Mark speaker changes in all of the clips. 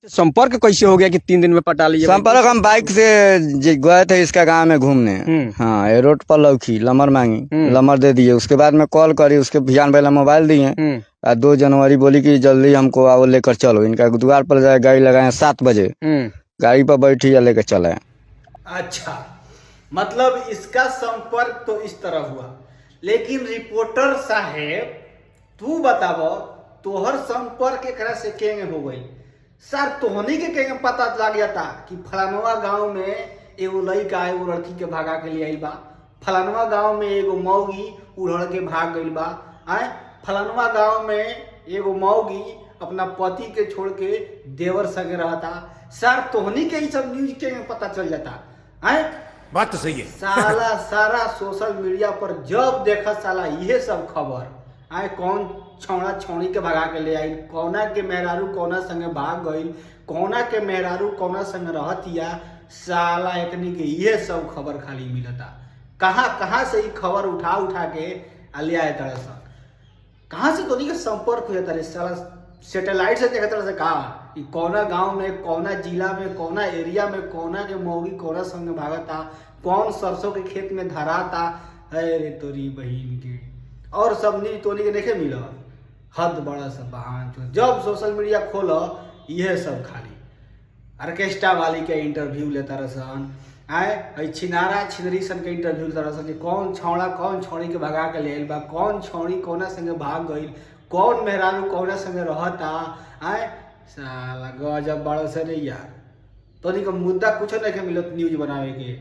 Speaker 1: संपर्क कैसे हो गया कि 3 दिन में पटा लिया?
Speaker 2: संपर्क हम बाइक से गए थे इसका गांव में घूमने। हाँ, ये रोड पर लौकी लमर मांगी, लमर दे दिए। उसके बाद में कॉल करी, उसके भियान वाला मोबाइल दिए। 2 जनवरी बोली कि जल्दी हमको आओ लेकर चलो। इनका द्वार पर जाए गाड़ी लगाए 7 बजे, गाड़ी पर बैठी या लेकर चले।
Speaker 3: अच्छा, मतलब इसका संपर्क तो इस तरह हुआ, लेकिन रिपोर्टर साहेब तू बताबो तोहर संपर्क एकरा से केंगे हो गई? सर तोहनी के केंगे पता लग जाता कि फलानवा गांव में एगो लड़का एगो लड़की के भागा के ले आई बा, फलानवा गांव में एगो मौगी उड़ड़ के भाग गई बा, फलानवा गांव में एगो मौगी अपना पति के छोड़ के देवर संगे रहता। सर तोहनी के ही सब न्यूज के पता चल जाता है।
Speaker 4: बात तो सही है।
Speaker 3: सारा सोशल मीडिया पर जब देखा साला ये सब खबर कौन छौड़ा छौड़ी के भगा के ले आई, कौना के मेहरारू कौना संगे भाग गई, कौना के मेहरारू कौना संगे रहतिया, साला एकनी के ये सब खबर खाली मिलता। कहाँ से ये खबर उठा के ले आए तरह से, कहाँ से तो नहीं के संपर्क हो जाता रे साला? सैटेलाइट से देखा तरह से कहा कि कौना गांव में, कौना जिला में, कौना एरिया में कौना के मौगी कौना संगे भागता, कौन सरसों के खेत में धराता है रे तोरी बहिन के। और सब न्यूज तोनी के देखे मिल हद बड़ा सब बहान। जब सोशल मीडिया खोलो यह सब खाली ऑर्केस्ट्रा वाली के इंटरव्यू लेता रसन, छिनारा छिनरी सन के इंटरव्यू लेता रसन कि कौन छौड़ा कौन छौड़ी के भगा के ले बा, कौन छौड़ी कौना संगे भाग गई, कौन मेहरारू कौना संगे रहता। साला गजब बड़ा से रे यार, तोनी का मुद्दा कुछ नहीं मिलत न्यूज बनावे के।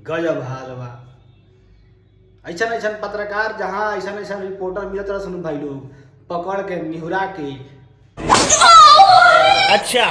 Speaker 3: गजब हाल बा। ऐसा पत्रकार जहाँ ऐसा रिपोर्टर मिलत रह सुन भाई लोग पकड़ के निहुरा के।
Speaker 4: अच्छा